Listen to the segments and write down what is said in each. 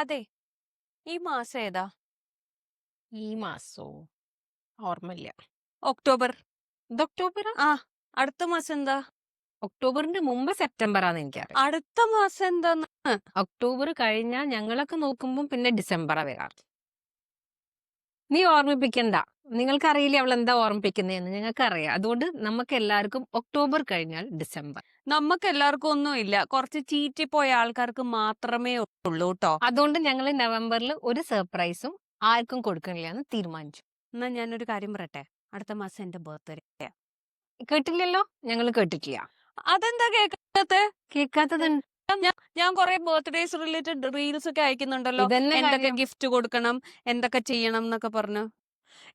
അതെ, ഈ മാസം ഏതാ? ഈ മാസോ ഓർമ്മയില്ല. ഒക്ടോബർ. ഇത് ഒക്ടോബറാ? ആ, അടുത്ത മാസം എന്താ? ഒക്ടോബറിന്റെ മുമ്പ് സെപ്റ്റംബറാന്ന് എനിക്കറിയാം. അടുത്ത മാസം എന്താന്ന്? ഒക്ടോബർ കഴിഞ്ഞാൽ ഞങ്ങളൊക്കെ നോക്കുമ്പോൾ പിന്നെ ഡിസംബറാ വരാറ്. നീ ഓർമ്മിപ്പിക്കണ്ട. നിങ്ങൾക്കറിയില്ലേ അവൾ എന്താ ഓർമ്മിപ്പിക്കുന്നതെന്ന്. ഞങ്ങൾക്കറിയാം. അതുകൊണ്ട് നമുക്ക് എല്ലാവർക്കും ഒക്ടോബർ കഴിഞ്ഞാൽ ഡിസംബർ. നമുക്ക് എല്ലാവർക്കും ഒന്നും ഇല്ല. കുറച്ച് ചീറ്റിപ്പോയ ആൾക്കാർക്ക് മാത്രമേ ഉള്ളൂ ട്ടോ. അതുകൊണ്ട് ഞങ്ങൾ നവംബറിൽ ഒരു സർപ്രൈസും ആർക്കും കൊടുക്കണില്ല എന്ന് തീരുമാനിച്ചു. എന്നാ ഞാനൊരു കാര്യം പറയട്ടെ, അടുത്ത മാസം എന്റെ ബർത്ത്ഡേ. കേട്ടില്ലല്ലോ? ഞങ്ങൾ കേട്ടിട്ടില്ല. അതെന്താ കേൾക്കാത്തെ? കേൾക്കാത്തത് ഞാൻ കുറെ ബർത്ത്ഡേസ് റിലേറ്റഡ് റീൽസ് ഒക്കെ അയക്കുന്നുണ്ടല്ലോ. ഇതന്നെ എന്തൊക്കെ കാര്യം. ഗിഫ്റ്റ് കൊടുക്കണം, എന്തൊക്കെ ചെയ്യണം എന്നൊക്കെ പറഞ്ഞു.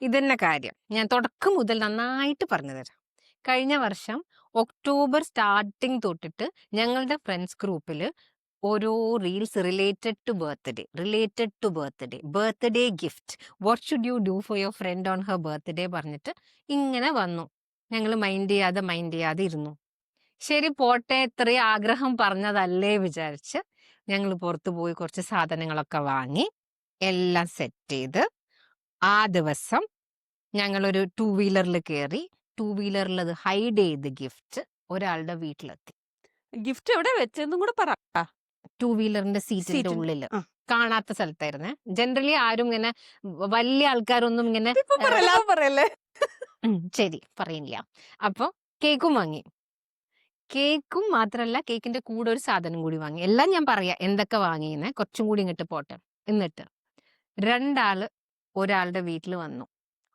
ഇതന്നെ കാര്യം. ഞാൻ തുടക്കം മുതൽ നന്നായിട്ട് പറഞ്ഞു തരാം. കഴിഞ്ഞ വർഷം ഒക്ടോബർ സ്റ്റാർട്ടിങ് തൊട്ടിട്ട് ഞങ്ങളുടെ ഫ്രണ്ട്സ് ഗ്രൂപ്പിൽ ഓരോ reels birthday gift, what should you do for your friend on her birthday പറഞ്ഞിട്ട് ഇങ്ങനെ വന്നു. ഞങ്ങൾ മൈൻഡ് ചെയ്യാതെ ഇരുന്നു. ശരി പോട്ടെ, ഇത്രയും ആഗ്രഹം പറഞ്ഞതല്ലേ വിചാരിച്ച് ഞങ്ങൾ പുറത്തു പോയി കുറച്ച് സാധനങ്ങളൊക്കെ വാങ്ങി എല്ലാം സെറ്റ് ചെയ്ത് ആ ദിവസം ഞങ്ങളൊരു ടൂ വീലറിൽ കയറി. ടൂ വീലറിൽ അത് ഹൈഡ് ചെയ്ത് ഗിഫ്റ്റ് ഒരാളുടെ വീട്ടിലെത്തി. ഗിഫ്റ്റ് എവിടെ വെച്ചെന്നും കൂടെ പറ. ടൂ വീലറിന്റെ സീറ്റിന്റെ സീറ്റിന്റെ ഉള്ളില് കാണാത്ത സ്ഥലത്തായിരുന്നേ. ജനറലി ആരും ഇങ്ങനെ വലിയ ആൾക്കാരൊന്നും ഇങ്ങനെ പറയല്ലേ. ശരി പറയില്ല. അപ്പൊ കേക്കും വാങ്ങി. കേക്കും മാത്രല്ല, കേക്കിന്റെ കൂടെ ഒരു സാധനം കൂടി വാങ്ങി. എല്ലാം ഞാൻ പറയാം എന്തൊക്കെ വാങ്ങിയെന്ന്. കുറച്ചും കൂടി ഇങ്ങോട്ട് പോട്ടെ. എന്നിട്ട് രണ്ടാള് ഒരാളുടെ വീട്ടിൽ വന്നു.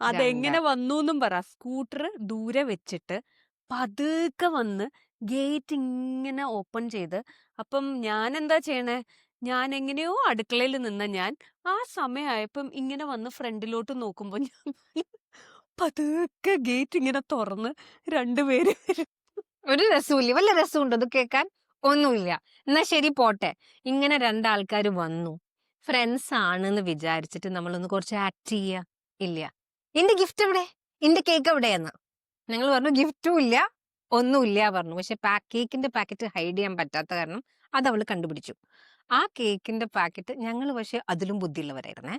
അതെങ്ങനെ വന്നൂന്നും പറ. സ്കൂട്ടർ ദൂരെ വെച്ചിട്ട് പതുക്കെ വന്ന് ഗേറ്റ് ഇങ്ങനെ ഓപ്പൺ ചെയ്ത്, അപ്പം ഞാൻ എന്താ ചെയ്യണേ, ഞാൻ എങ്ങനെയോ അടുക്കളയിൽ നിന്ന ഞാൻ ആ സമയമായപ്പം ഇങ്ങനെ വന്ന് ഫ്രണ്ടിലോട്ട് നോക്കുമ്പോ ഞാൻ പതുക്കെ ഗേറ്റ് ഇങ്ങനെ തുറന്ന് രണ്ടുപേര് ഒരു രസമില്ല. വല്ല രസമുണ്ടോ ഇത് കേൾക്കാൻ? ഒന്നുമില്ല. എന്നാ ശരി പോട്ടെ. ഇങ്ങനെ രണ്ടാൾക്കാർ വന്നു. ഫ്രണ്ട്സ് ആണെന്ന് വിചാരിച്ചിട്ട് നമ്മളൊന്ന് കുറച്ച് ആക്ട് ചെയ്യുക. ഇല്ല. എന്റെ ഗിഫ്റ്റ് എവിടെ? എന്റെ കേക്ക് എവിടെയെന്ന് ഞങ്ങൾ പറഞ്ഞു. ഗിഫ്റ്റും ഇല്ല, ഒന്നുമില്ല പറഞ്ഞു. പക്ഷെ കേക്കിന്റെ പാക്കറ്റ് ഹൈഡ് ചെയ്യാൻ പറ്റാത്ത കാരണം അത് അവള് കണ്ടുപിടിച്ചു. ആ കേക്കിന്റെ പാക്കറ്റ് ഞങ്ങൾ പക്ഷെ അതിലും ബുദ്ധിയുള്ളവരായിരുന്നേ.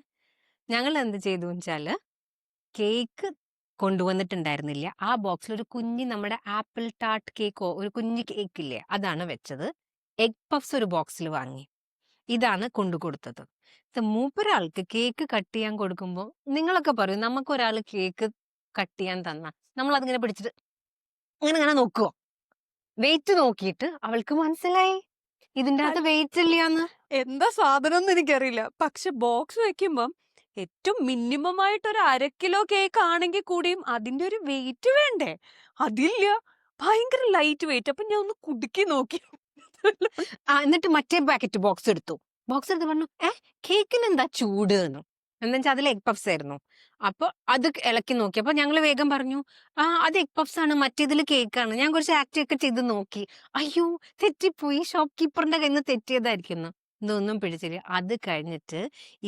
ഞങ്ങൾ എന്ത് ചെയ്തു വെച്ചാല് കേക്ക് കൊണ്ടുവന്നിട്ടുണ്ടായിരുന്നില്ല. ആ ബോക്സിൽ ഒരു കുഞ്ഞി നമ്മുടെ ആപ്പിൾ ടാർട്ട് കേക്കോ ഒരു കുഞ്ഞു കേക്ക് ഇല്ലേ, അതാണ് വെച്ചത്. എഗ് പഫ്സ് ഒരു ബോക്സിൽ വാങ്ങി. ഇതാണ് കൊണ്ടുകൊടുത്തത്. മൂപ്പൊരാൾക്ക് കേക്ക് കട്ട് ചെയ്യാൻ കൊടുക്കുമ്പോൾ നിങ്ങളൊക്കെ പറയും, നമുക്കൊരാൾ കേക്ക് കട്ട് ചെയ്യാൻ തന്ന നമ്മൾ അതിങ്ങനെ പിടിച്ചിട്ട് ഇങ്ങനെ നോക്കുവോ? വെയിറ്റ് നോക്കിയിട്ട് അവൾക്ക് മനസ്സിലായി ഇതിന്റെ അകത്ത് വെയിറ്റ് ഇല്ലാന്ന്. എന്താ സാധനം എന്ന് എനിക്കറിയില്ല. പക്ഷെ ബോക്സ് വെക്കുമ്പം ഏറ്റവും മിനിമം ആയിട്ട് ഒരു 1/2 കിലോ കേക്ക് ആണെങ്കിൽ കൂടിയും അതിന്റെ ഒരു വെയിറ്റ് വേണ്ടേ? അതില്ല, ഭയങ്കര ലൈറ്റ് വെയിറ്റ്. അപ്പൊ ഞാൻ ഒന്ന് കുടുക്കി നോക്കി. എന്നിട്ട് മറ്റേ പാക്കറ്റ് ബോക്സ് എടുത്തു. ബോക്സ് എടുത്ത് പറഞ്ഞു, കേക്കിന് എന്താ ചൂട് എന്ന്. എന്താ വെച്ചാൽ അതിൽ എഗ് പഫ്സ് ആയിരുന്നു. അപ്പൊ അത് ഇളക്കി നോക്കി. അപ്പൊ ഞങ്ങള് വേഗം പറഞ്ഞു, അത് എഗ് പഫ്സ് ആണ്, മറ്റേതിൽ കേക്കാണ്. ഞാൻ കുറച്ച് ആക്ട് ഒക്കെ ചെയ്ത് നോക്കി. അയ്യോ തെറ്റിപ്പോയി, ഷോപ്പ് കീപ്പറിന്റെ കയ്യിൽ നിന്ന് തെറ്റിയതായിരിക്കുന്നു. ഇതൊന്നും പിടിച്ചില്ല. അത് കഴിഞ്ഞിട്ട്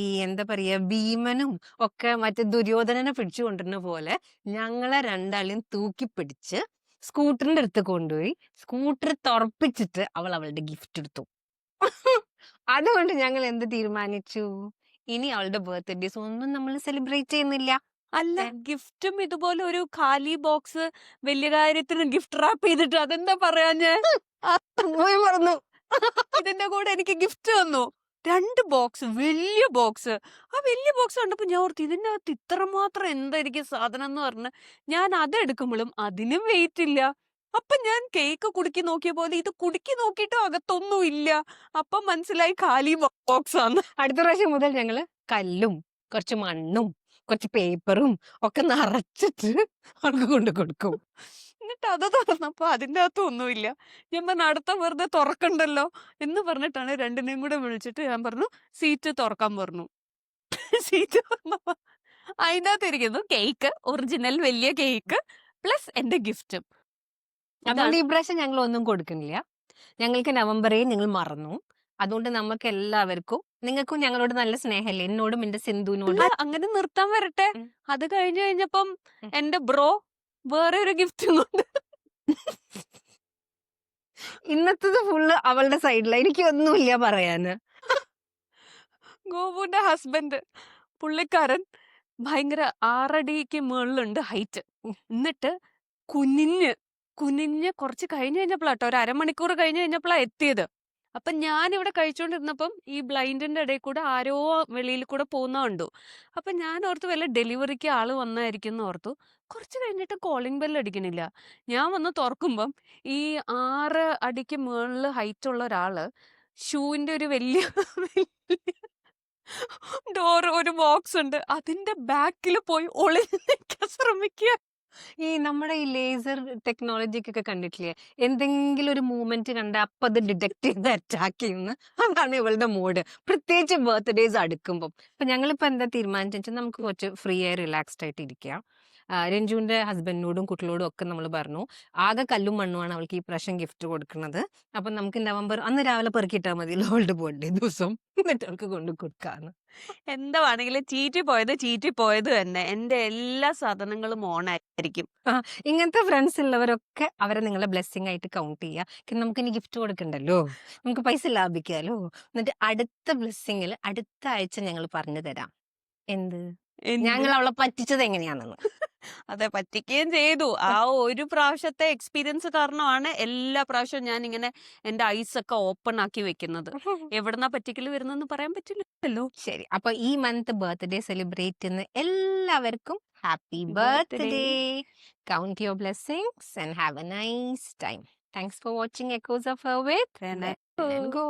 ഈ എന്താ പറയാ, ഭീമനും ഒക്കെ മറ്റേ ദുര്യോധനനെ പിടിച്ചു കൊണ്ടിരുന്ന പോലെ ഞങ്ങളെ രണ്ടാളെയും തൂക്കി പിടിച്ച് സ്കൂട്ടറിന്റെ അടുത്ത് കൊണ്ടുപോയി സ്കൂട്ടർ തുറപ്പിച്ചിട്ട് അവൾ അവളുടെ ഗിഫ്റ്റ് എടുത്തു. അതുകൊണ്ട് ഞങ്ങൾ എന്ത് തീരുമാനിച്ചു, ഇനി അവളുടെ ബർത്ത്ഡേസ് ഒന്നും നമ്മൾ സെലിബ്രേറ്റ് ചെയ്യുന്നില്ല. അല്ല, ഗിഫ്റ്റും ഇതുപോലെ ഒരു ഖാലി ബോക്സ് വലിയ കാര്യത്തിന് ഗിഫ്റ്റ് റാപ്പ് ചെയ്തിട്ട് അതെന്താ പറയാഞ്ഞേ? പറഞ്ഞു. ഇതിന്റെ കൂടെ എനിക്ക് ഗിഫ്റ്റ് തന്നു 2 ബോക്സ്, വലിയ ബോക്സ്. ആ വലിയ ബോക്സ് കണ്ടപ്പോ ഞാൻ ഓർത്ത് ഇതിനകത്ത് ഇത്രമാത്രം എന്തായിരിക്കും സാധനം എന്ന് പറഞ്ഞ് ഞാൻ അതെടുക്കുമ്പോഴും അതിനും വെയിറ്റ് ഇല്ല. അപ്പൊ ഞാൻ കേക്ക് കുടുക്കി നോക്കിയ പോലെ ഇത് കുടുക്കി നോക്കിയിട്ടും അകത്തൊന്നും ഇല്ല. അപ്പൊ മനസ്സിലായി ഖാലി ബോക്സ് ആണ്. അടുത്ത പ്രാവശ്യം മുതൽ ഞങ്ങള് കല്ലും കുറച്ച് മണ്ണും കുറച്ച് പേപ്പറും ഒക്കെ നിറച്ചിട്ട് അവൾക്ക് കൊണ്ട് കൊടുക്കും. എന്നിട്ട് അത് തുറന്നപ്പോ അതിന്റെ അകത്തും ഒന്നുമില്ല. ഞാൻ പറഞ്ഞു അടുത്ത വെറുതെ തുറക്കണ്ടല്ലോ എന്ന് പറഞ്ഞിട്ടാണ് രണ്ടിനെയും കൂടെ വിളിച്ചിട്ട് ഞാൻ പറഞ്ഞു സീറ്റ് തുറക്കാൻ പറഞ്ഞു. സീറ്റ് തുറന്നപ്പോ അതിന്റെ അകത്ത് ഇരിക്കുന്നു കേക്ക്, ഒറിജിനൽ വലിയ കേക്ക് പ്ലസ് എന്റെ ഗിഫ്റ്റും. അതുകൊണ്ട് ഈ പ്രാവശ്യം ഞങ്ങൾ ഒന്നും കൊടുക്കുന്നില്ല. ഞങ്ങൾക്ക് നവംബറേ ഞങ്ങൾ മറന്നു. അതുകൊണ്ട് നമുക്ക് എല്ലാവർക്കും, നിങ്ങൾക്കും ഞങ്ങളോട് നല്ല സ്നേഹമല്ലേ, എന്നോടും എന്റെ സിന്ധുവിനോടും. അങ്ങനെ നിർത്താൻ വരട്ടെ. അത് കഴിഞ്ഞു കഴിഞ്ഞപ്പം എന്റെ ബ്രോ വേറെ ഒരു ഗിഫ്റ്റും കൊണ്ട് ഇന്നത്തത് ഫുള്ള് അവളുടെ സൈഡില. എനിക്ക് ഒന്നുമില്ല പറയാന്. ഗോപുവിന്റെ ഹസ്ബൻഡ് പുള്ളിക്കാരൻ ഭയങ്കര 6 അടിക്ക് മുകളിലുണ്ട് ഹൈറ്റ്. എന്നിട്ട് കുനിഞ്ഞ് കുനിഞ്ഞ് കുറച്ച് കഴിഞ്ഞ് കഴിഞ്ഞപ്പോഴാട്ടോ, ഒരു അരമണിക്കൂർ കഴിഞ്ഞ് കഴിഞ്ഞപ്പോഴാ എത്തിയത്. അപ്പൊ ഞാനിവിടെ കഴിച്ചുകൊണ്ടിരുന്നപ്പം ഈ ബ്ലൈൻഡിന്റെ ഇടയിൽ കൂടെ ആരോ വെളിയിൽ കൂടെ പോകുന്ന കണ്ടു. അപ്പൊ ഞാൻ ഓർത്തു വല്ല ഡെലിവറിക്ക് ആള് വന്നായിരിക്കും എന്ന് ഓർത്തു. കുറച്ച് കഴിഞ്ഞിട്ട് കോളിംഗ് ബെൽ അടിക്കണില്ല. ഞാൻ വന്ന് തുറക്കുമ്പം ഈ 6 അടിക്ക് മുകളിൽ ഹൈറ്റ് ഉള്ള ഒരാള് ഷൂവിന്റെ ഒരു വലിയ ഡോർ, ഒരു ബോക്സ് ഉണ്ട്, അതിന്റെ ബാക്കിൽ പോയി ഒളിഞ്ഞ് നിൽക്കാൻ ശ്രമിക്കുക. ഈ നമ്മുടെ ഈ ലേസർ ടെക്നോളജിക്കൊക്കെ കണ്ടിട്ടില്ലേ? എന്തെങ്കിലും ഒരു മൂവ്മെന്റ് കണ്ട അപ്പൊ അത് ഡിറ്റക്ട് ചെയ്ത് അറ്റാക്ക് ചെയ്യുന്ന അതാണ് ഇവളുടെ മൂഡ്. പ്രത്യേകിച്ച് ബർത്ത്ഡേസ് അടുക്കുമ്പോൾ. ഇപ്പൊ ഞങ്ങളിപ്പോ എന്താ തീരുമാനിച്ചാൽ നമുക്ക് കുറച്ച് ഫ്രീ ആയി റിലാക്സ്ഡ് ആയിട്ട് ഇരിക്കാം. രഞ്ജുവിന്റെ ഹസ്ബൻഡിനോടും കുട്ടികളോടും ഒക്കെ നമ്മൾ പറഞ്ഞു ആകെ കല്ലും മണ്ണുമാണ് അവൾക്ക് ഈ പ്രാവശ്യം ഗിഫ്റ്റ് കൊടുക്കുന്നത്. അപ്പൊ നമുക്ക് നവംബർ അന്ന് രാവിലെ പെറുക്കിയിട്ടാൽ മതിയല്ലോ അവളുടെ ബർത്ത്ഡേ ദിവസം, എന്നിട്ട് അവൾക്ക് കൊണ്ട് കൊടുക്കാന്ന്. എന്താ വേണമെങ്കിലും ചീറ്റി പോയത് തന്നെ. എന്റെ എല്ലാ സാധനങ്ങളും ഓണായിരിക്കും. ഇങ്ങനത്തെ ഫ്രണ്ട്സ് ഉള്ളവരൊക്കെ അവരെ നിങ്ങളെ ബ്ലെസ്സിങ് ആയിട്ട് കൗണ്ട് ചെയ്യുക. നമുക്ക് ഇനി ഗിഫ്റ്റ് കൊടുക്കണ്ടല്ലോ, നമുക്ക് പൈസ ലാഭിക്കാലോ. എന്നിട്ട് അടുത്ത ബ്ലെസ്സിങ്ങിൽ അടുത്ത ആഴ്ച ഞങ്ങൾ പറഞ്ഞു തരാം എന്ത് എന്ത്? ഞങ്ങൾ അവളെ പറ്റിച്ചത് എങ്ങനെയാണെന്ന്. അതെ, പറ്റിക്കുകയും ചെയ്തു. ആ ഒരു പ്രാവശ്യത്തെ എക്സ്പീരിയൻസ് കാരണമാണ് എല്ലാ പ്രാവശ്യവും ഞാൻ ഇങ്ങനെ എന്റെ ഐസ് ഒക്കെ ഓപ്പൺ ആക്കി വെക്കുന്നത്. എവിടുന്നാ പറ്റിക്കല് വരുന്നെന്ന് പറയാൻ പറ്റില്ലല്ലോ. ശരി, അപ്പൊ ഈ മന്ത് ബർത്ത്ഡേ സെലിബ്രേറ്റ് ചെയ്യുന്ന എല്ലാവർക്കും happy birthday. Count your blessings and have A nice time. Thanks for watching echoes of her with Renee. Go.